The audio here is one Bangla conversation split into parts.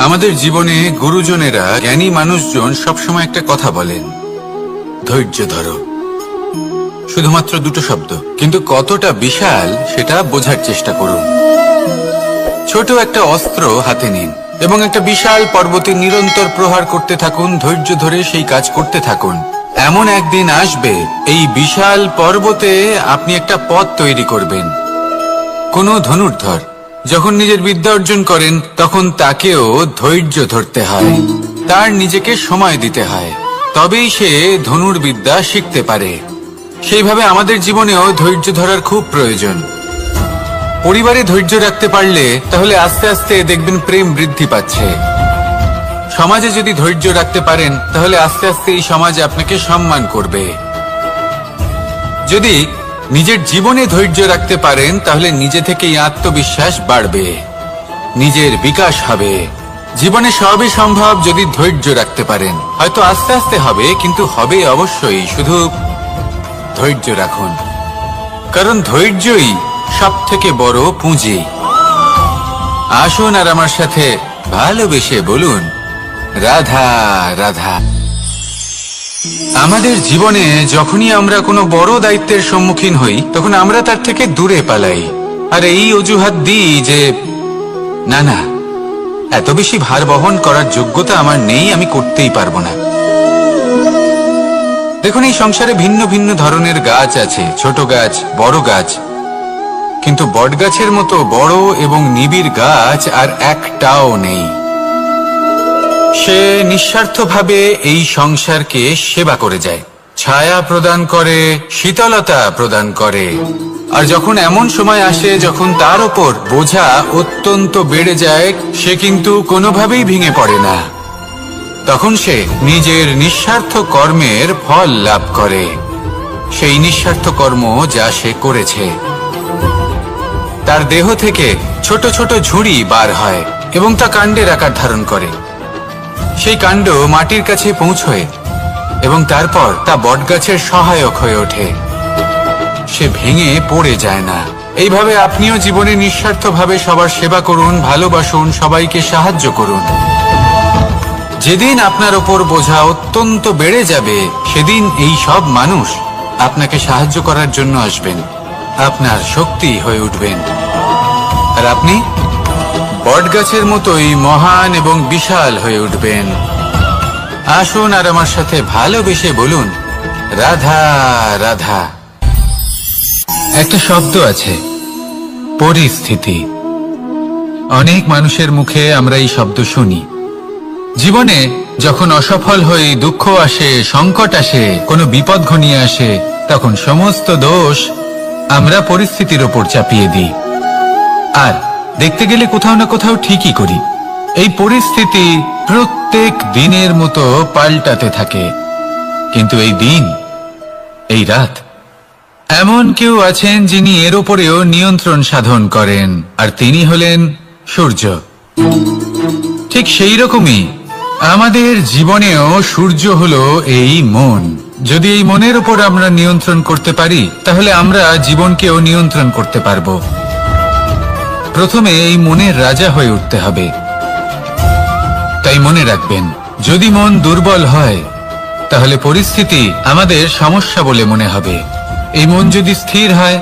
আমাদের জীবনে গুরুজনেরা, জ্ঞানী মানুষজন সবসময় একটা কথা বলেন, ধৈর্য ধরো। শুধুমাত্র দুটো শব্দ, কিন্তু কতটা বিশাল সেটা বোঝার চেষ্টা করুন। ছোট একটা অস্ত্র হাতে নিন এবং একটা বিশাল পর্বতে নিরন্তর প্রহার করতে থাকুন। ধৈর্য ধরে সেই কাজ করতে থাকুন। এমন একদিন আসবে, এই বিশাল পর্বতে আপনি একটা পথ তৈরি করবেন। কোনো ধনুর্ধর যখন নিজের বিদ্যা অর্জন করেন, তখন তাকেও ধৈর্য ধরতে হয়, তার নিজেকে সময় দিতে হয়, তবেই সে ধনুর্বিদ্যা শিখতে পারে। সেইভাবে আমাদের জীবনেও ধৈর্য ধরার খুব প্রয়োজন। পরিবারে ধৈর্য রাখতে পারলে তাহলে আস্তে আস্তে দেখবেন প্রেম বৃদ্ধি পাচ্ছে। সমাজে যদি ধৈর্য রাখতে পারেন, তাহলে আস্তে আস্তে এই সমাজ আপনাকে সম্মান করবে। যদি নিজের জীবনে ধৈর্য রাখতে পারেন, তাহলে নিজে থেকেই আত্মবিশ্বাস বাড়বে, নিজের বিকাশ হবে। জীবনে সবই সম্ভব যদি ধৈর্য রাখতে পারেন। হয়তো আস্তে আস্তে হবে, কিন্তু হবে অবশ্যই। শুধু ধৈর্য রাখুন, কারণ ধৈর্যই সবথেকে বড় পুঁজি। আসুন আর আমার সাথে ভালোবেসে বলুন, রাধা রাধা। আমাদের জীবনে যখনই আমরা কোনো বড় দায়িত্বের সম্মুখীন হই, তখন আমরা তার থেকে দূরে পালাই, আর এই অজুহাত দিই যে না না, এত বেশি ভার বহন করার যোগ্যতা আমার নেই, আমি করতেই পারবো না। দেখুন, এই সংসারে ভিন্ন ভিন্ন ধরনের গাছ আছে, ছোট গাছ, বড় গাছ, কিন্তু বটগাছের মতো বড় এবং নিবিড় গাছ আর একটাও নেই। সে নিঃস্বার্থভাবে এই সংসারকে সেবা করে যায়, ছায়া প্রদান করে, শীতলতা প্রদান করে। আর যখন এমন সময় আসে যখন তার ওপর বোঝা অত্যন্ত বেড়ে যায়, সে কিন্তু কোনোভাবেই ভেঙে পড়ে না। তখন সে নিজের নিঃস্বার্থ কর্মের ফল লাভ করে, সেই নিঃস্বার্থ কর্ম যা সে করেছে। তার দেহ থেকে ছোট ছোট ঝুড়ি বার হয় এবং তা কাণ্ডের আকার ধারণ করে। সেই কাণ্ড মাটির কাছে পৌঁছয় এবং তারপর তা বটগাছের সহায়ক হয়ে ওঠে। সে ভেঙে পড়ে যায় না। এইভাবে আপনিও জীবনে নিঃস্বার্থভাবে সবার সেবা করুন, ভালোবাসুন, সবাইকে সাহায্য করুন। যেদিন আপনার ওপর বোঝা অত্যন্ত বেড়ে যাবে, সেদিন এই সব মানুষ আপনাকে সাহায্য করার জন্য আসবেন, আপনার শক্তি হয়ে উঠবেন, আর আপনি বটগাছের মতোই মহান এবং বিশাল হয়ে উঠবেন। আসুন আর আমার সাথে ভালোবেসে বলুন, রাধা রাধা। একটা শব্দ আছে, পরিস্থিতি। অনেক মানুষের মুখে আমরা এই শব্দ শুনি। জীবনে যখন অসফল হয়ে দুঃখ আসে, সংকট আসে, কোনো বিপদ ঘনিয়ে আসে, তখন সমস্ত দোষ আমরা পরিস্থিতির ওপর চাপিয়ে দিই। আর দেখতে গেলে কোথাও না কোথাও ঠিকই করি। এই পরিস্থিতি প্রত্যেক দিনের মতো পাল্টাতে থাকে, কিন্তু এই দিন, এই রাত, এমন কেউ আছেন যিনি এর ওপরেও নিয়ন্ত্রণ সাধন করেন, আর তিনি হলেন সূর্য। ঠিক সেই রকমই আমাদের জীবনেও সূর্য হলো এই মন। যদি এই মনের উপর আমরা নিয়ন্ত্রণ করতে পারি, তাহলে আমরা জীবনকেও নিয়ন্ত্রণ করতে পারবো। প্রথমে এই মনের রাজা হয়ে উঠতে হবে। তাই মনে রাখবেন, যদি মন দুর্বল হয়, তাহলে পরিস্থিতি আমাদের সমস্যা বলে মনে হবে। এই মন যদি স্থির হয়,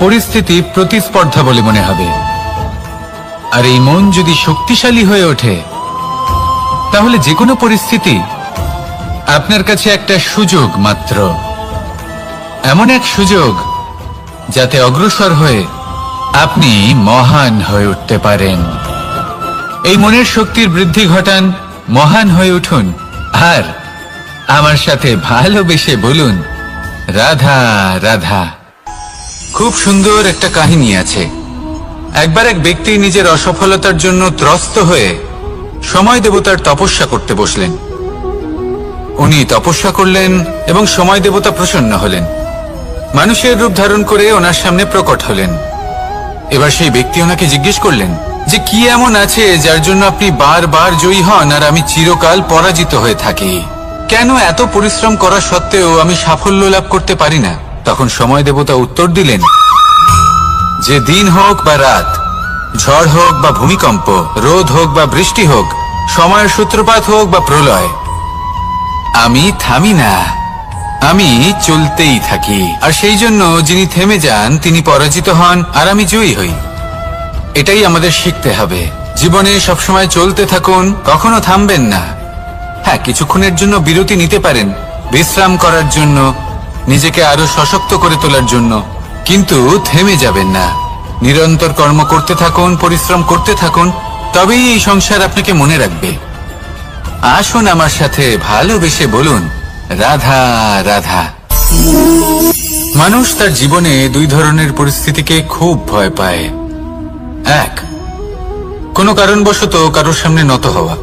পরিস্থিতি প্রতিস্পর্ধা বলে মনে হবে। আর এই মন যদি শক্তিশালী হয়ে ওঠে, তাহলে যে কোনো পরিস্থিতি আপনার কাছে একটা সুযোগ মাত্র, এমন এক সুযোগ যাতে অগ্রসর হয়ে আপনি মহান হয়ে উঠতে পারেন। এই মনের শক্তির বৃদ্ধি ঘটান, মহান হয়ে উঠুন, আর আমার সাথে ভালোবেসে বলুন, রাধা রাধা। খুব সুন্দর একটা কাহিনী আছে। একবার এক ব্যক্তি নিজের অসফলতার জন্য ত্রস্ত হয়ে সময় দেবতার তপস্যা করতে বসলেন। উনি তপস্যা করলেন এবং সময় দেবতা প্রসন্ন হলেন, মানুষের রূপ ধারণ করে ওনার সামনে প্রকট হলেন। এবার সেই ব্যক্তি ওনাকে জিজ্ঞেস করলেন যে কি এমন আছে যার জন্য আপনি বারবার জয়ী হন আর আমি চিরকাল পরাজিত হয়ে থাকি? কেন এত পরিশ্রম করা সত্ত্বেও আমি সাফল্য লাভ করতে পারি না? তখন সময় দেবতা উত্তর দিলেন যে দিন হোক বা রাত, ঝড় হোক বা ভূমিকম্প, রোদ হোক বা বৃষ্টি হোক, সময়ের সূত্রপাত হোক বা প্রলয়, আমি থামি না, আমি চলতেই থাকি। আর সেই জন্য যিনি থেমে যান তিনি পরাজিত হন আর আমি জয়ী হই। এটাই আমাদের শিখতে হবে। জীবনে সবসময় চলতে থাকুন, কখনো থামবেন না। হ্যাঁ, কিছুক্ষণের জন্য বিরতি নিতে পারেন, বিশ্রাম করার জন্য, নিজেকে আরো সশক্ত করে তোলার জন্য, কিন্তু থেমে যাবেন না। নিরন্তর কর্ম করতে থাকুন, পরিশ্রম করতে থাকুন, তবেই এই সংসার আপনাকে মনে রাখবে। আসুন আমার সাথে ভালোবেসে বলুন, রাধা রাধা। মানুষ তার জীবনে দুই ধরনের পরিস্থিতিকে খুব ভয় পায়। এক, কোনো কারণবশত কারোর সামনে নত হওয়া।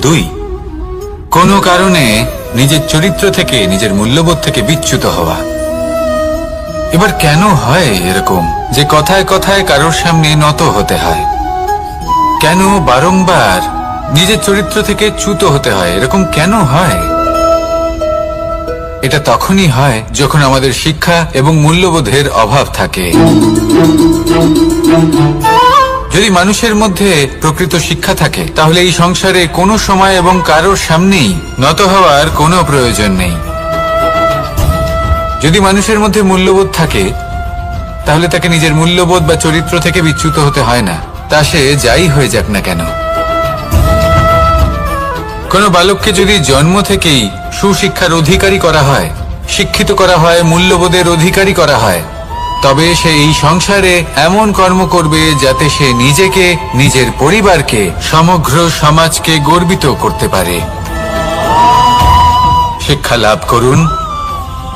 দুই, কোনো কারণে নিজের চরিত্র থেকে, নিজের মূল্যবোধ থেকে বিচ্যুত হওয়া। এবার কেন হয় এরকম যে কথায় কথায় কারোর সামনে নত হতে হয়? কেন বারংবার নিজের চরিত্র থেকে চ্যুত হতে হয়? এরকম কেন হয়? এটা তখনই হয় যখন আমাদের শিক্ষা এবং মূল্যবোধের অভাব থাকে। যদি মানুষের মধ্যে প্রকৃত শিক্ষা থাকে তাহলে এই সংসারে কোনো সময় এবং কারোর সামনেই নত হওয়ার কোনো প্রয়োজন নেই। যদি মানুষের মধ্যে মূল্যবোধ থাকে তাহলে তাকে নিজের মূল্যবোধ বা চরিত্র থেকে বিচ্যুত হতে হয় না, তা সে যাই হয়ে যাক না কেন। কোনো বালককে যদি জন্ম থেকেই সুশিক্ষার অধিকারী করা হয়, শিক্ষিত করা হয়, মূল্যবোধের অধিকারী করা হয়, তবে সে এই সংসারে এমন কর্ম করবে যাতে সে নিজেকে, নিজের পরিবারকে, সমগ্র সমাজকে গর্বিত করতে পারে। শিক্ষা লাভ করুন,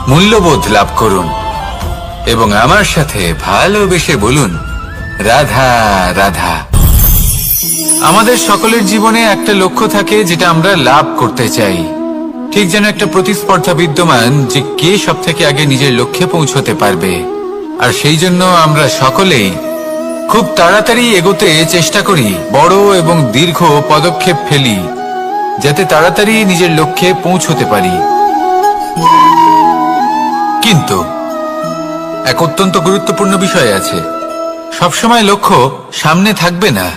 মূল্যবোধ লাভ করুন এবং আমার সাথে ভালোবেসে বলুন, রাধা রাধা। আমাদের সকলের জীবনে একটা লক্ষ্য থাকে যেটা আমরা লাভ করতে চাই। ঠিক যেন একটা প্রতিস্পর্ধা বিদ্যমান যে কে সব থেকে আগে নিজের লক্ষ্যে পৌঁছতে পারবে। আর সেই জন্য আমরা সকলেই খুব তাড়াতাড়ি এগোতে চেষ্টা করি, বড় এবং দীর্ঘ পদক্ষেপ ফেলি যাতে তাড়াতাড়ি নিজের লক্ষ্যে পৌঁছতে পারি। কিন্তু এক অত্যন্ত গুরুত্বপূর্ণ বিষয় আছে, সবসময় লক্ষ্য সামনে থাকবে না,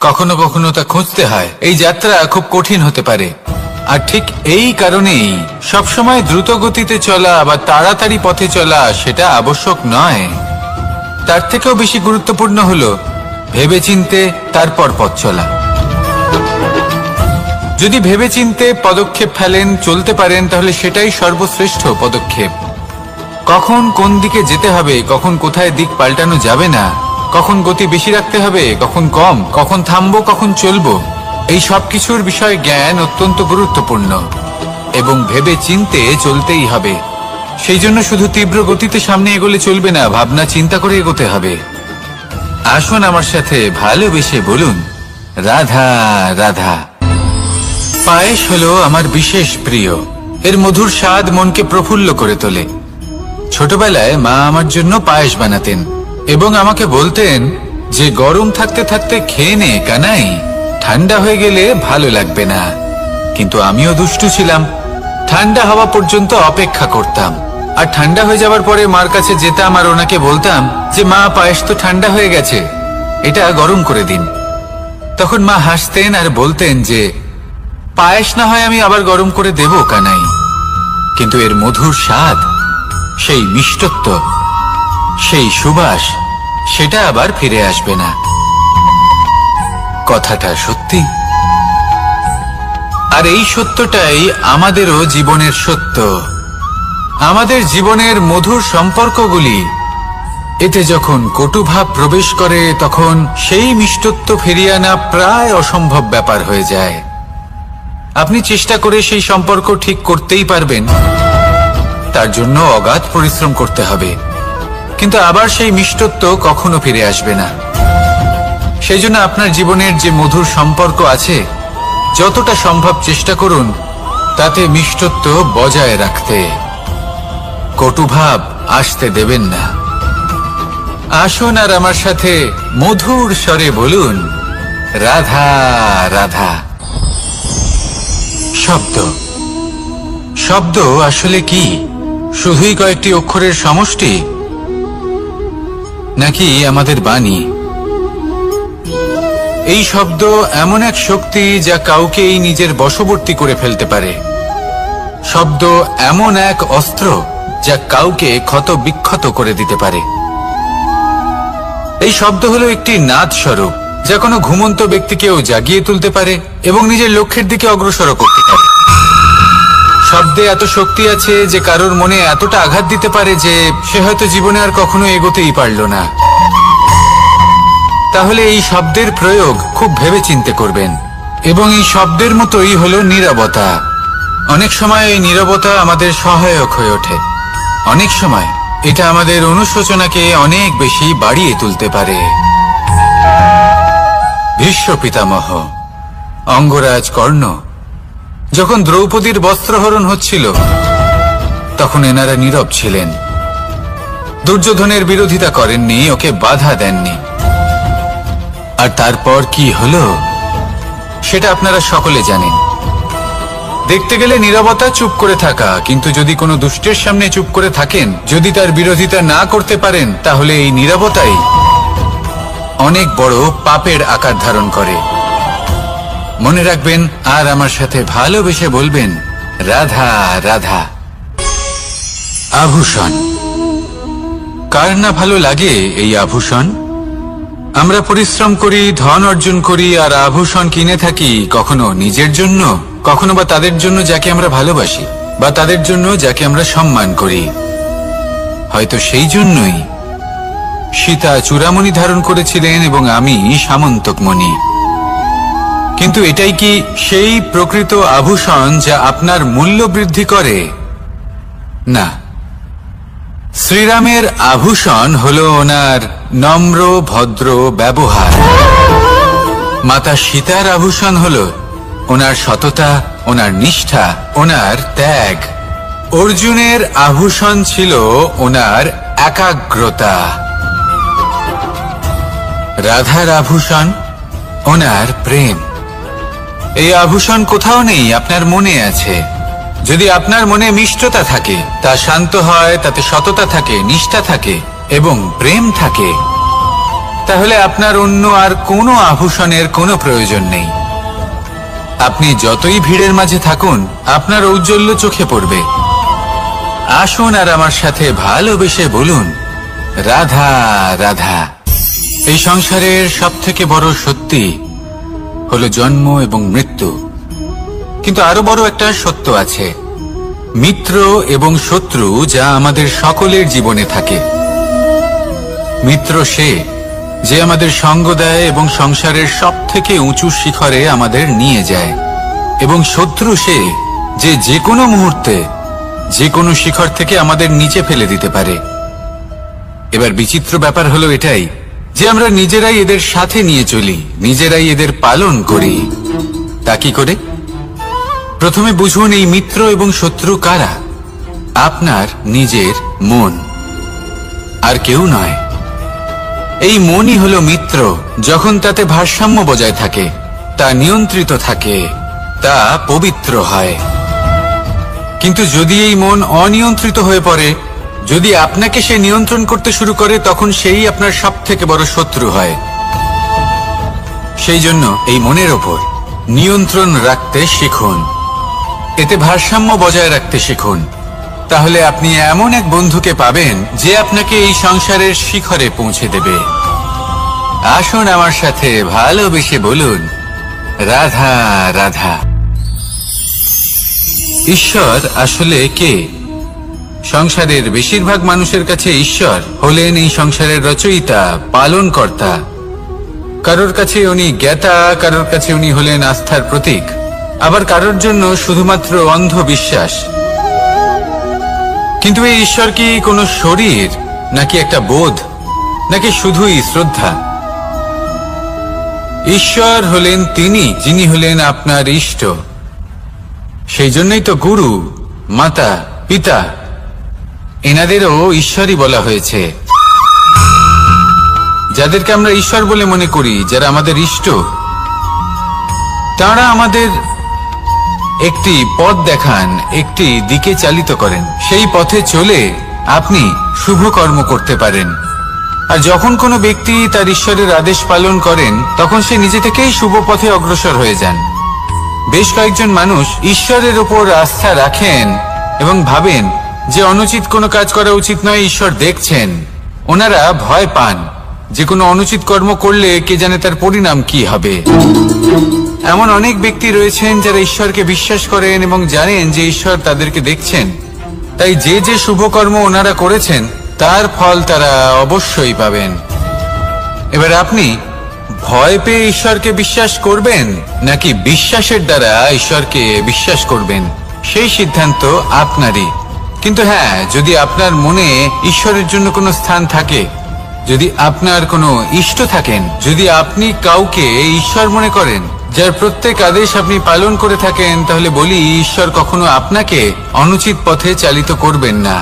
কখনো কখনো তা খুঁজতে হয়। এই যাত্রা খুব কঠিন হতে পারে। আর ঠিক এই কারণেই সবসময় দ্রুত গতিতে চলা বা তাড়াতাড়ি পথে চলা সেটা আবশ্যক নয়। তার থেকেও বেশি গুরুত্বপূর্ণ হলো ভেবেচিন্তে তারপর পথ চলা। যদি ভেবেচিন্তে পদক্ষেপ ফেলেন, চলতে পারেন, তাহলে সেটাই সর্বশ্রেষ্ঠ পদক্ষেপ। কখন কোন দিকে যেতে হবে, কখন কোথায় দিক পাল্টানো যাবে না, কখন গতি বেশি রাখতে হবে, কখন কম, কখন থামবো, কখন চলবো, এই সব কিছুর বিষয়ে জ্ঞান অত্যন্ত গুরুত্বপূর্ণ এবং ভেবে চিন্তে চলতেই হবে। সেই জন্য শুধু তীব্র গতিতে সামনে এগোলে চলবে না, ভাবনা চিন্তা করে এগোতে হবে। আসুন আমার সাথে ভালোবেসে বলুন, রাধা রাধা। পায়েস হলো আমার বিশেষ প্রিয়। এর মধুর স্বাদ মনকে প্রফুল্ল করে তোলে। ছোটবেলায় মা আমার জন্য পায়েস বানাতেন এবং আমাকে বলতেন যে গরম থাকতে থাকতে খেয়ে নে কানাই, ঠান্ডা হয়ে গেলে ভালো লাগবে না। কিন্তু আমিও দুষ্টু ছিলাম, ঠান্ডা হওয়া পর্যন্ত অপেক্ষা করতাম। আর ঠান্ডা হয়ে যাওয়ার পরে মার কাছে যেতাম আর ওনাকে বলতাম যে মা, পায়েস তো ঠান্ডা হয়ে গেছে, এটা গরম করে দিন। তখন মা হাসতেন আর বলতেন যে পায়েস না হয় আমি আবার গরম করে দেব কানাই, কিন্তু এর মধুর স্বাদ, সেই মিষ্টত্ব, সেই সুবাস, সেটা আবার ফিরে আসবে না। কথাটা সত্যি। আর এই সত্যটাই আমাদেরও জীবনের সত্য। আমাদের জীবনের মধুর সম্পর্কগুলি, এতে যখন কটুভাব প্রবেশ করে তখন সেই মিষ্টত্ব ফিরিয়ে আনা প্রায় অসম্ভব ব্যাপার হয়ে যায়। আপনি চেষ্টা করে সেই সম্পর্ক ঠিক করতেই পারবেন, তার জন্য অগাধ পরিশ্রম করতে হবে, কিন্তু আবার সেই মিষ্টত্ব কখনো ফিরে আসবে না। সেই জন্য আপনার জীবনের যে মধুর সম্পর্ক আছে, যতটা সম্ভব চেষ্টা করুন তাতে মিষ্টত্ব বজায় রাখতে। কটুভাব আসতে দেবেন না। আসুন আর আমার সাথে মধুর স্বরে বলুন, রাধা রাধা। শব্দ, শব্দ আসলে কি? শুধুই কয়েকটি অক্ষরের সমষ্টি, নাকি আমাদের বাণী? এই শব্দ এমন এক শক্তি যা কাউকে এই নিজের বশবর্তী করে ফেলতে পারে। শব্দ এমন এক অস্ত্র যা কাউকে ক্ষত বিক্ষত করে দিতে পারে। এই শব্দ হলো একটি নাদ স্বরূপ যা কোনো ঘুমন্ত ব্যক্তিকেও জাগিয়ে তুলতে পারে এবং নিজের লক্ষ্যের দিকে অগ্রসর করতে পারে। শব্দে এত শক্তি আছে যে কারোর মনে এতটা আঘাত দিতে পারে যে সে হয়তো জীবনে আর কখনো এগোতেই পারল না। তাহলে এই শব্দের প্রয়োগ খুব ভেবে চিন্তে করবেন। এবং এই শব্দের মতোই হলো নীরবতা। অনেক সময় এই নীরবতা আমাদের সহায়ক হয়ে ওঠে। অনেক সময় এটা আমাদের অনুশোচনাকে অনেক বেশি বাড়িয়ে তুলতে পারে। ভীষ্ম পিতামহ, অঙ্গরাজ কর্ণ যখন দ্রৌপদীর বস্ত্রহরণ হচ্ছিল তখন এনারা নীরব ছিলেন। দুর্যোধনের বিরোধিতা করেননি, ওকে বাধা দেননি। আর তারপর কি হলো সেটা আপনারা সকলে জানেন। দেখতে গেলে নীরবতা চুপ করে থাকা, কিন্তু যদি কোনো দুষ্টের সামনে চুপ করে থাকেন, যদি তার বিরোধিতা না করতে পারেন, তাহলে এই নীরবতাই অনেক বড় পাপের আকার ধারণ করে। মনে রাখবেন আর আমার সাথে ভালোবেসে বলবেন, রাধা রাধা। আভূষণ। কার না ভালো লাগে এই আভূষণ? আমরা পরিশ্রম করি, ধন অর্জন করি আর আভূষণ কিনে থাকি, কখনো নিজের জন্য, কখনো বা তাদের জন্য যাকে আমরা ভালোবাসি, বা তাদের জন্য যাকে আমরা সম্মান করি। হয়তো সেই জন্যই সীতা চূড়ামণি ধারণ করেছিলেন এবং আমি সামন্তকমণি। কিন্তু এটাই কি সেই প্রকৃত আভূষণ যা আপনার মূল্য বৃদ্ধি করে? না। শ্রীরামের আভূষণ হলো ওনার নম্র ভদ্র ব্যবহার। মাতা সীতার আভূষণ হলো ওনার সততা, ওনার নিষ্ঠা, ওনার ত্যাগ। অর্জুনের আভূষণ ছিল ওনার একাগ্রতা। রাধার আভূষণ ওনার প্রেম। এই আভূষণ কোথাও নেই, আপনার মনে আছে। যদি আপনার মনে মিষ্টতা থাকে, তা শান্ত হয়, তাতে সততা থাকে, নিষ্ঠা থাকে এবং প্রেম থাকে, তাহলে আপনার অন্য আর কোনো আভূষণের কোনো প্রয়োজন নেই। আপনি যতই ভিড়ের মাঝে থাকুন, আপনার ঔজ্জ্বল্য চোখে পড়বে। আসুন আর আমার সাথে ভালোবেসে বলুন, রাধা রাধা। এই সংসারের সবথেকে বড় সত্যি হলো জন্ম এবং মৃত্যু। কিন্তু আরো বড় একটা সত্য আছে, মিত্র এবং শত্রু, যা আমাদের সকলের জীবনে থাকে। মিত্র সে যে আমাদের সঙ্গ দেয় এবং সংসারের সবথেকে উঁচু শিখরে আমাদের নিয়ে যায়, এবং শত্রু সে যে কোনো মুহূর্তে যে কোনো শিখর থেকে আমাদের নিচে ফেলে দিতে পারে। এবার বিচিত্র ব্যাপার হলো এটাই যে আমরা নিজেরাই এদের সাথে নিয়ে চলি, নিজেরাই এদের পালন করি। তা কি করে? প্রথমে বুঝুন এই মিত্র এবং শত্রু কারা। আপনার নিজের মন, আর কেউ নয়। এই মনই হলো মিত্র যখন তাতে ভারসাম্য বজায় থাকে, তা নিয়ন্ত্রিত থাকে, তা পবিত্র হয়। কিন্তু যদি এই মন অনিয়ন্ত্রিত হয়ে পড়ে, যদি আপনাকে সে নিয়ন্ত্রণ করতে শুরু করে, তখন সেই আপনার সবথেকে বড় শত্রু হয়। সেই জন্য এই মনের ওপর নিয়ন্ত্রণ রাখতে শিখুন, এতে ভারসাম্য বজায় রাখতে শিখুন। তাহলে আপনি এমন এক বন্ধুকে পাবেন যে আপনাকে এই সংসারের শিখরে পৌঁছে দেবে। আসুন আমার সাথে ভালোবেসে বলুন, রাধা রাধা। ঈশ্বর আসলে কে? সংসারের বেশিরভাগ মানুষের কাছে ঈশ্বর হলেন এই সংসারের রচয়িতা, পালনকর্তা। কারোর কাছে উনি জ্ঞাতা, কারোর কাছে উনি হলেন আস্থার প্রতীক, আবার কারোর জন্য শুধুমাত্র অন্ধবিশ্বাস। কিন্তু এই ঈশ্বর কি কোনো শরীর, নাকি একটা বোধ, নাকি শুধুই শ্রদ্ধা? ঈশ্বর হলেন তিনি যিনি হলেন আপনার ইষ্ট। সেই জন্যই তো গুরু, মাতা, পিতা এনাদেরও ঈশ্বরই বলা হয়েছে। যাদেরকে আমরা ঈশ্বর বলে মনে করি, যারা আমাদের ইষ্ট, তারা আমাদের একটি পথ দেখান, একটি দিকে চালিত করেন। সেই পথে চলে আপনি শুভ কর্ম করতে পারেন, আর যখন কোনো ব্যক্তি তার ঈশ্বরের আদেশ পালন করেন তখন সে নিজে থেকেই শুভ পথে অগ্রসর হয়ে যান। বেশ কয়েকজন মানুষ ঈশ্বরের ওপর আস্থা রাখেন এবং ভাবেন যে অনুচিত কোনো কাজ করা উচিত নয়, ঈশ্বর দেখছেন। ওনারা ভয় পান যে কোনো অনুচিত কর্ম করলে কে জানে তার পরিণাম কি হবে। এমন অনেক ব্যক্তি রয়েছেন যারা ঈশ্বরকে বিশ্বাস করেন এবং জানেন যে ঈশ্বর তাদেরকে দেখছেন, তাই যে যে শুভ কর্ম ওনারা করেছেন তার ফল তারা অবশ্যই পাবেন। এবার আপনি ভয় পেয়ে ঈশ্বরকে বিশ্বাস করবেন নাকি বিশ্বাসের দ্বারা ঈশ্বরকে বিশ্বাস করবেন, সেই সিদ্ধান্ত আপনারই। কিন্তু হ্যাঁ, যদি আপনার মনে ঈশ্বরের জন্য কোনো স্থান থাকে, যদি আপনার কোনো ইষ্ট থাকেন, যদি আপনি কাউকে ঈশ্বর মনে করেন যার প্রত্যেক আদেশ আপনি পালন করে থাকেন, তাহলে বলি ঈশ্বর কখনো আপনাকে অনুচিত পথে চালিত করবেন না।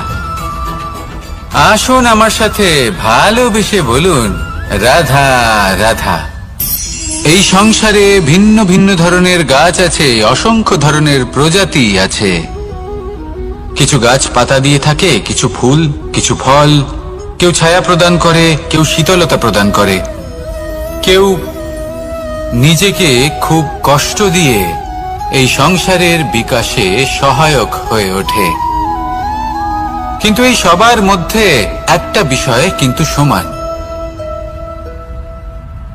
আসুন আমার সাথে ভালোবেসে বলুন, রাধা রাধা। এই সংসারে ভিন্ন ভিন্ন ধরনের গাছ আছে, অসংখ্য ধরনের প্রজাতি আছে। কিছু গাছ পাতা দিয়ে থাকে, কিছু ফুল, কিছু ফল। কেউ ছায়া প্রদান করে, কেউ শীতলতা প্রদান করে, কেউ নিজেকে খুব কষ্ট দিয়ে এই সংসারের বিকাশে সহায়ক হয়ে ওঠে। কিন্তু এই সবার মধ্যে একটা বিষয় কিন্তু সমান,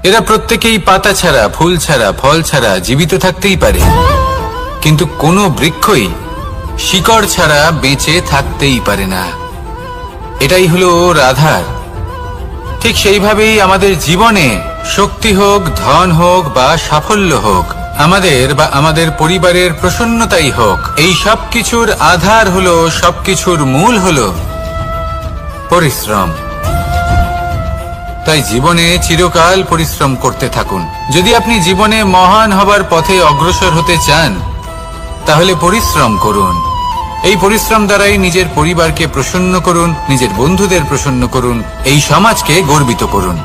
এরা প্রত্যেকেই পাতা ছাড়া, ফুল ছাড়া, ফল ছাড়া জীবিত থাকতেই পারে, কিন্তু কোনো বৃক্ষই শিকড় ছাড়া বেঁচে থাকতেই পারে না। এটাই হলো রাধার। ঠিক সেইভাবেই আমাদের জীবনে শক্তি হোক, ধন হোক বা সাফল্য হোক, আমাদের বা আমাদের পরিবারের প্রসন্নতাই হোক, এই সব কিছুর আধার হলো, সবকিছুর মূল হলো পরিশ্রম। তাই জীবনে চিরকাল পরিশ্রম করতে থাকুন। যদি আপনি জীবনে মহান হবার পথে অগ্রসর হতে চান, তাহলে পরিশ্রম করুন। এই পরিশ্রম দ্বারাই নিজের পরিবারকে প্রসন্ন করুন, নিজের বন্ধুদের প্রসন্ন করুন, এই সমাজকে গর্বিত করুন।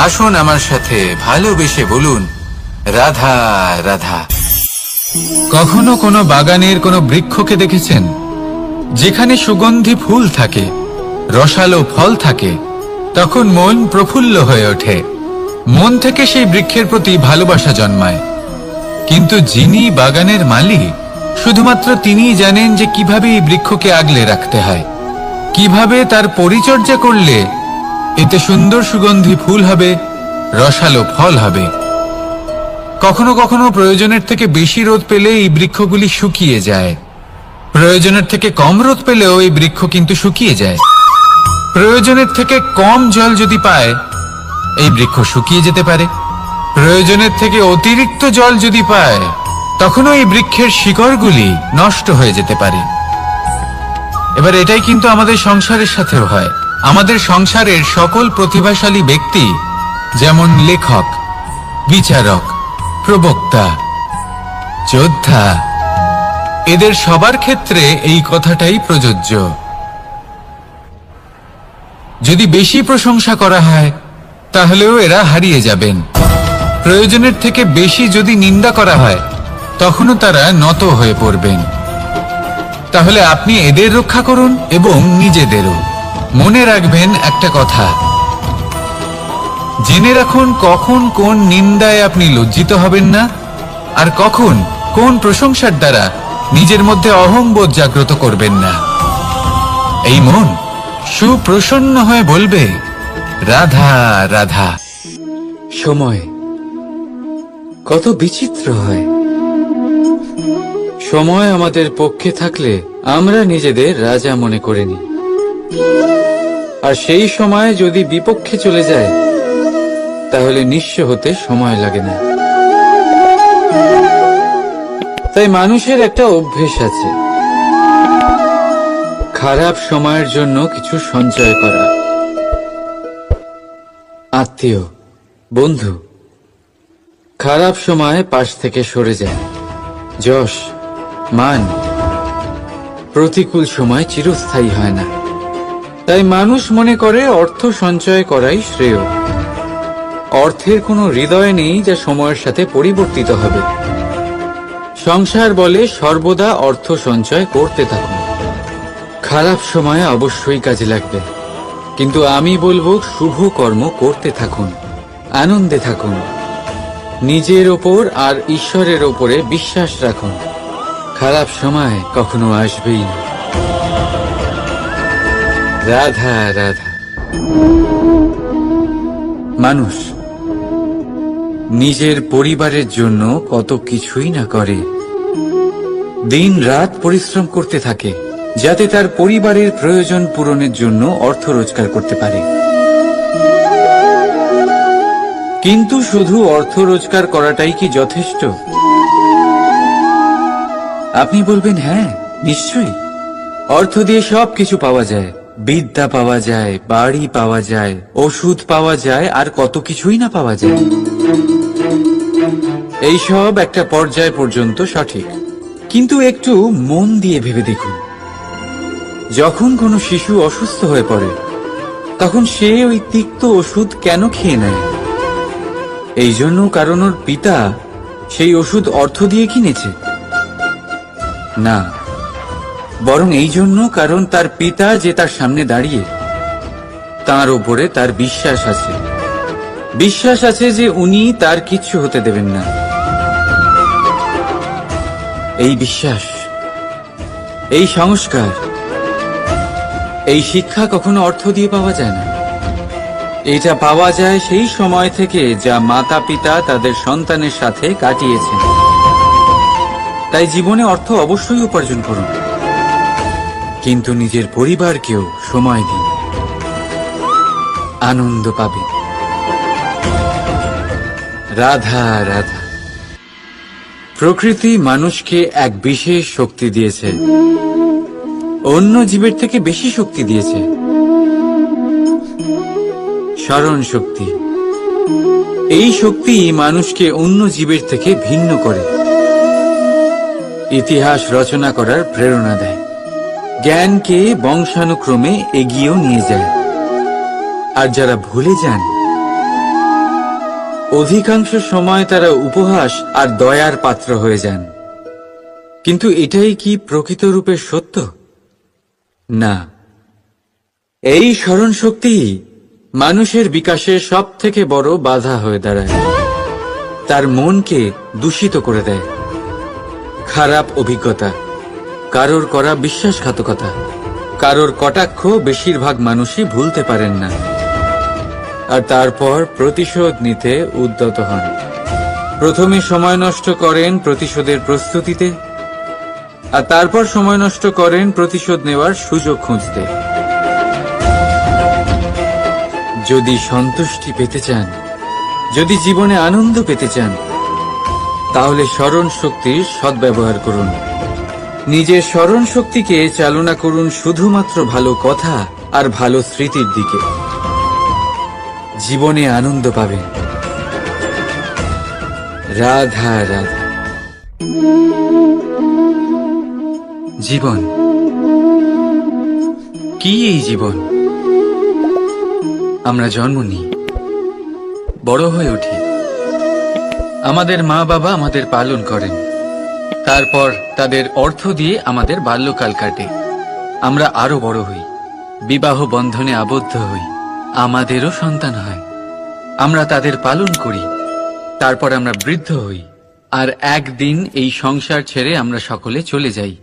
আসুন আমার সাথে ভালোবেসে বলুন, রাধা রাধা। কখনো কোনো বাগানের কোনো বৃক্ষকে দেখেছেন যেখানে সুগন্ধি ফুল থাকে, রসালো ফল থাকে? তখন মন প্রফুল্ল হয়ে ওঠে, মন থেকে সেই বৃক্ষের প্রতি ভালোবাসা জন্মায়। কিন্তু যিনি বাগানের মালিক, শুধুমাত্র তিনিই জানেন যে কিভাবে এই বৃক্ষকে আগলে রাখতে হয়, কিভাবে তার পরিচর্যা করলে এতে সুন্দর সুগন্ধি ফুল হবে, রসালো ফল হবে। কখনো কখনো প্রয়োজনের থেকে বেশি রোদ পেলে এই বৃক্ষগুলি শুকিয়ে যায়, প্রয়োজনের থেকে কম রোদ পেলেও এই বৃক্ষ কিন্তু শুকিয়ে যায়। প্রয়োজনের থেকে কম জল যদি পায়, এই বৃক্ষ শুকিয়ে যেতে পারে। প্রয়োজনের থেকে অতিরিক্ত জল যদি পায়, তখনও এই বৃক্ষের শিকড়গুলি নষ্ট হয়ে যেতে পারে। এবার এটাই কিন্তু আমাদের সংসারের সাথেও হয়। আমাদের সংসারের সকল প্রতিভাশালী ব্যক্তি, যেমন লেখক, বিচারক, প্রবক্তা, যোদ্ধা, এদের সবার ক্ষেত্রে এই কথাটাই প্রযোজ্য। যদি বেশি প্রশংসা করা হয়, তাহলেও এরা হারিয়ে যাবেন। প্রয়োজনের থেকে বেশি যদি নিন্দা করা হয়, তখনও তারা নত হয়ে পড়বেন। তাহলে আপনি এদের রক্ষা করুন এবং নিজেদেরও। মনে রাখবেন একটা কথা, জেনে রাখুন কখন কোন নিন্দায় আপনি লজ্জিত হবেন না, আর কখন কোন প্রশংসার দ্বারা নিজের মধ্যে অহংবোধ জাগ্রত করবেন না। এই মন সুপ্রসন্ন হয়ে বলবে, রাধা রাধা। সময় কত বিচিত্র হয়। সময় আমাদের পক্ষে থাকলে আমরা নিজেদের রাজা মনে করে নিই, আর সেই সময় যদি বিপক্ষে চলে যায়, তাহলে নিঃস্ব হতে সময় লাগে না। তাই মানুষের একটা অভ্যেস আছে, খারাপ সময়ের জন্য কিছু সঞ্চয় করা। আত্মীয়, বন্ধু খারাপ সময় পাশ থেকে সরে যায়। যশ, মান প্রতিকূল সময় চিরস্থায়ী হয় না। তাই মানুষ মনে করে অর্থ সঞ্চয় করাই শ্রেয়। অর্থের কোনো হৃদয় নেই যা সময়ের সাথে পরিবর্তিত হবে। সংসার বলে সর্বদা অর্থ সঞ্চয় করতে থাকুন, খারাপ সময়ে অবশ্যই কাজে লাগবে। কিন্তু আমি বলবো শুভ কর্ম করতে থাকুন, আনন্দে থাকুন, নিজের ওপর আর ঈশ্বরের ওপরে বিশ্বাস রাখুন। খারাপ সময় কখনো আসবেই না। রাধা রাধা। মানুষ নিজের পরিবারের জন্য কত কিছুই না করে, দিন রাত পরিশ্রম করতে থাকে যাতে তার পরিবারের প্রয়োজন পূরণের জন্য অর্থ রোজগার করতে পারে। কিন্তু শুধু অর্থ রোজগার করাটাই কি যথেষ্ট? আপনি বলবেন হ্যাঁ, নিশ্চয়ই। অর্থ দিয়ে সবকিছু পাওয়া যায়, বিদ্যা পাওয়া যায়, বাড়ি পাওয়া যায়, ওষুধ পাওয়া যায়, আর কত কিছুই না পাওয়া যায়। এই সব একটা পর্যায় পর্যন্ত সঠিক, কিন্তু একটু মন দিয়ে ভেবে দেখুন, যখন কোনো শিশু অসুস্থ হয়ে পড়ে তখন সে ওই তিক্ত ওষুধ কেন খেয়ে নেয়? এই জন্য কারণ ওর পিতা সেই ওষুধ অর্থ দিয়ে কিনেছে? না, বরং এই জন্য কারণ তার পিতা যে তার সামনে দাঁড়িয়ে, তার উপরে তার বিশ্বাস আছে। বিশ্বাস আছে যে উনি তার কিচ্ছু হতে দেবেন না। এই বিশ্বাস, এই সংস্কার, এই শিক্ষা কখনো অর্থ দিয়ে পাওয়া যায় না। এটা পাওয়া যায় সেই সময় থেকে যা মাতা পিতা তাদের সন্তানের সাথে কাটিয়েছেন। তাই জীবনে অর্থ অবশ্যই উপার্জন করুন, কিন্তু নিজের পরিবারকেও সময় দিন, আনন্দ পাবেন। রাধা রাধা। প্রকৃতি মানুষকে এক বিশেষ শক্তি দিয়েছে, অন্য জীবের থেকে বেশি শক্তি দিয়েছে, স্মরণ শক্তি। এই শক্তি মানুষকে অন্য জীবের থেকে ভিন্ন করে, ইতিহাস রচনা করার প্রেরণা দেয়, জ্ঞানকে বংশানুক্রমে এগিয়েও নিয়ে যায়। আর যারা ভুলে যান, অধিকাংশ সময় তারা উপহাস আর দয়ার পাত্র হয়ে যান। কিন্তু এটাই কি প্রকৃত রূপে সত্য? না। এই স্মরণ শক্তি মানুষের বিকাশের সব থেকে বড় বাধা হয়ে দাঁড়ায়, তার মনকে দূষিত করে দেয়। খারাপ অভিজ্ঞতা, কারোর করা বিশ্বাসঘাতকতা, কারোর কটাক্ষ বেশিরভাগ মানুষই ভুলতে পারেন না, আর তারপর প্রতিশোধ নিতে উদ্যত হন। প্রথমে সময় নষ্ট করেন প্রতিশোধের প্রস্তুতিতে, আর তারপর সময় নষ্ট করেন প্রতিশোধ নেওয়ার সুযোগ খুঁজতে। যদি সন্তুষ্টি পেতে চান, যদি জীবনে আনন্দ পেতে চান, তাহলে স্মরণ শক্তির সদ্ব্যবহার করুন। নিজের স্মরণ শক্তিকে চালনা করুন শুধুমাত্র ভালো কথা আর ভালো স্মৃতির দিকে। জীবনে আনন্দ পাবেন। রাধা রাধা। জীবন কি? এই জীবন আমরা জন্ম নিই, বড় হয়ে উঠি, আমাদের মা বাবা আমাদের পালন করেন, তারপর তাদের অর্থ দিয়ে আমাদের বাল্যকাল কাটে, আমরা আরো বড় হই, বিবাহ বন্ধনে আবদ্ধ হই, আমাদেরও সন্তান হয়, আমরা তাদের পালন করি, তারপর আমরা বৃদ্ধ হই, আর একদিন এই সংসার ছেড়ে আমরা সকলে চলে যাই।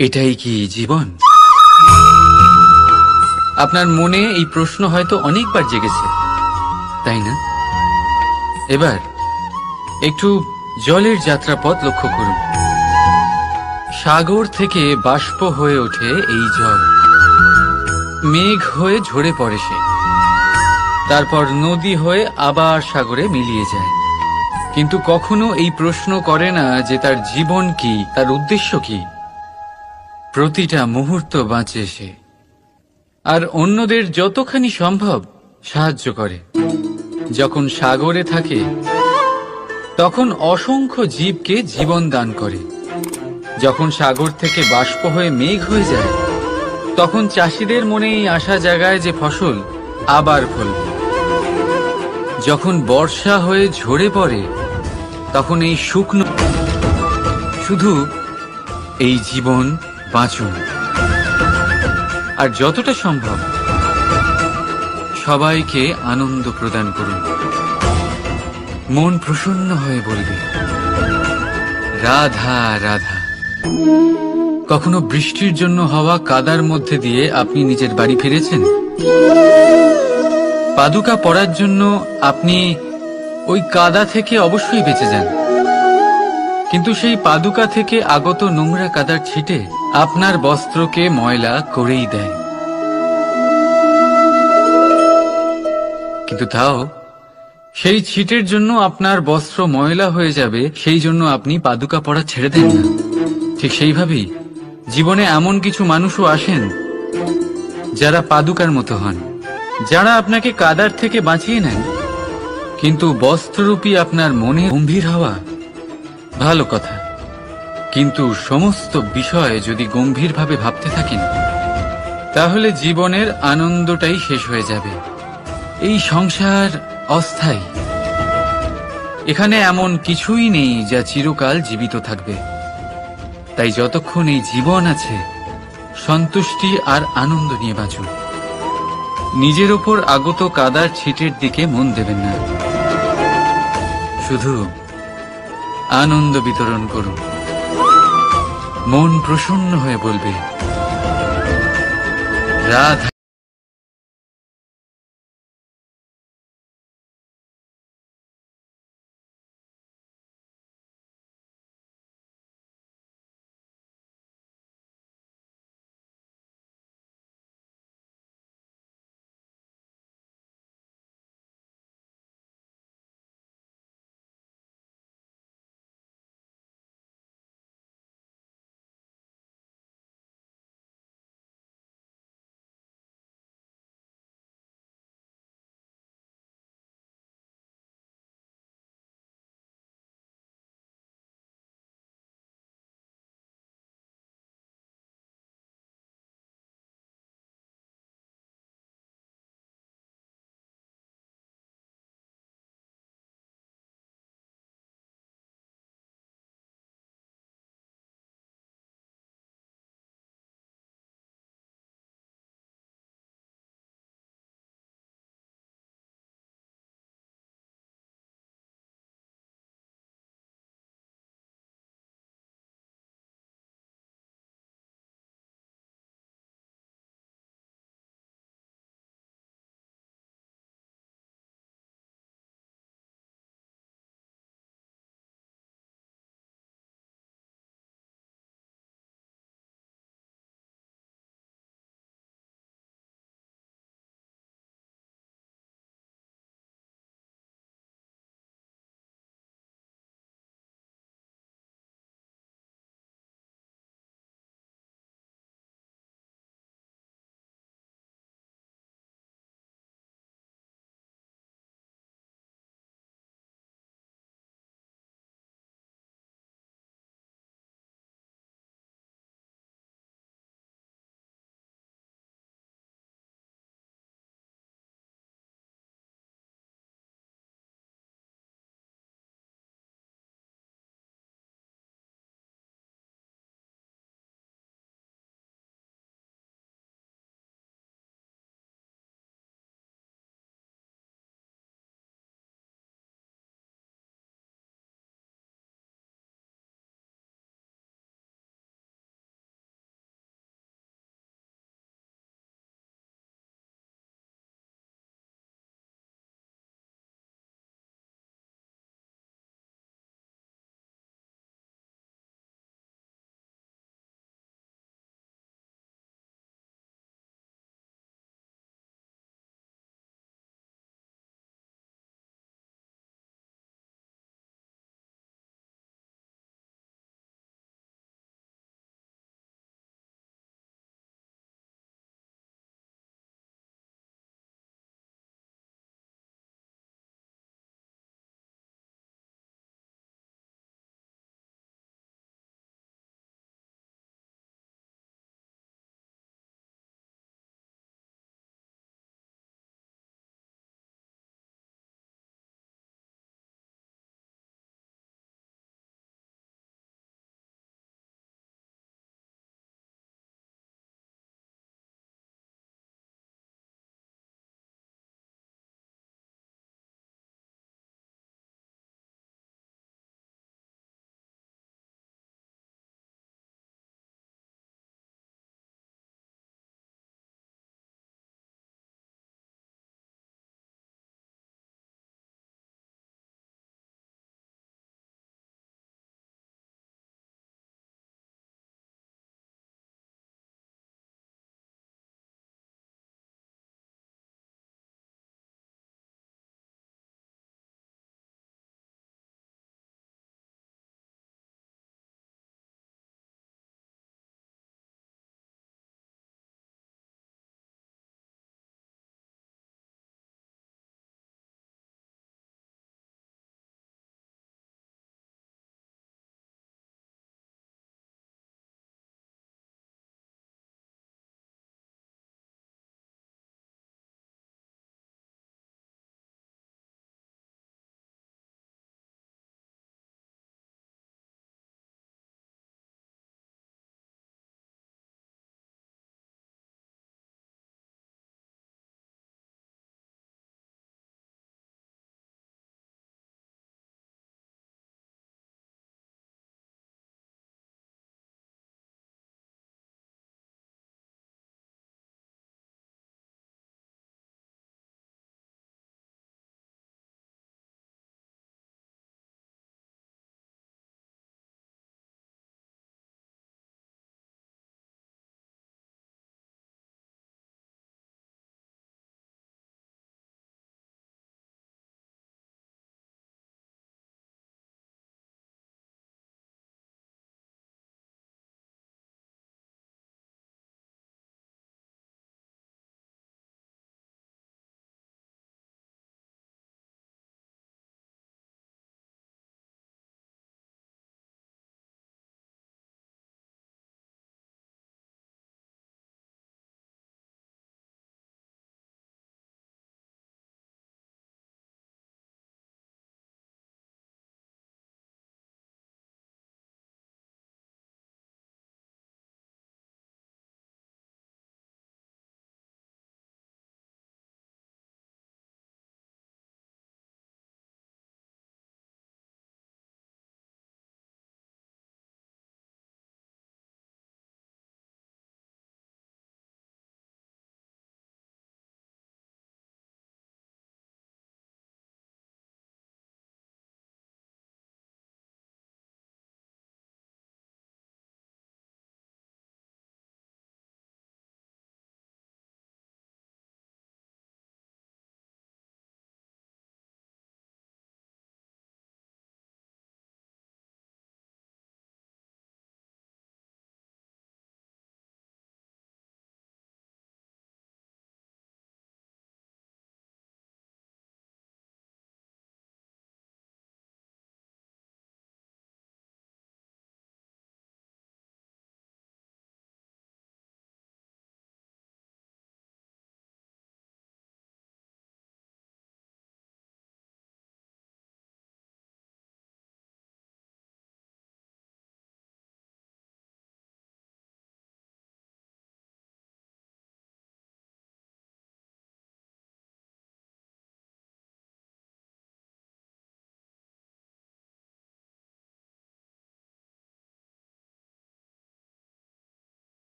এটাই কি জীবন? আপনার মনে এই প্রশ্ন হয়তো অনেকবার জেগেছে, তাই না? এবার একটু জলের যাত্রাপথ লক্ষ্য করুন। সাগর থেকে বাষ্প হয়ে ওঠে এই জল, মেঘ হয়ে ঝরে পড়ে সে, তারপর নদী হয়ে আবার সাগরে মিলিয়ে যায়। কিন্তু কখনো এই প্রশ্ন করে না যে তার জীবন কি, তার উদ্দেশ্য কি। প্রতিটা মুহূর্ত বাঁচে সে, আর অন্যদের যতখানি সম্ভব সাহায্য করে। যখন সাগরে থাকে তখন অসংখ্য জীবকে জীবন দান করে। যখন সাগর থেকে বাষ্প হয়ে মেঘ হয়ে যায় তখন চাষিদের মনে এই আশা জাগায় যে ফসল আবার ফলবে। যখন বর্ষা হয়ে ঝরে পড়ে তখন এই শুকনো, শুধু এই জীবন বাঁচুন, আর যতটা সম্ভব সবাইকে আনন্দ প্রদান করুন। মন প্রসন্ন হয়ে বলবে রাধা রাধা। কখনো বৃষ্টির জন্য হওয়া কাদার মধ্যে দিয়ে আপনি নিজের বাড়ি ফিরেছেন? পাদুকা পরার জন্য আপনি ওই কাদা থেকে অবশ্যই বেঁচে যান, কিন্তু সেই পাদুকা থেকে আগত নোংরা কাদার ছিটে আপনার বস্ত্রকে ময়লা করেই দেয়। কিন্তু তাও সেই ছিটের জন্য আপনার বস্ত্র ময়লা হয়ে যাবে, সেই জন্য আপনি পাদুকা পরা ছেড়ে দেন না। ঠিক সেইভাবেই জীবনে এমন কিছু মানুষও আসেন যারা পাদুকার মতো হন, যারা আপনাকে কাদার থেকে বাঁচিয়ে নেন, কিন্তু বস্ত্ররূপী আপনার মনে গম্ভীর হওয়া ভালো কথা, কিন্তু সমস্ত বিষয় যদি গম্ভীরভাবে ভাবতে থাকেন তাহলে জীবনের আনন্দটাই শেষ হয়ে যাবে। এই সংসার অস্থায়ী, এখানে এমন কিছুই নেই যা চিরকাল জীবিত থাকবে। তাই যতক্ষণ এই জীবন আছে সন্তুষ্টি আর আনন্দ নিয়ে বাঁচুন। নিজের ওপর আগত কাদার ছিটের দিকে মন দেবেন না, শুধু আনন্দ বিতরণ করুন। মন প্রসন্ন হয়ে বলবে রাধা।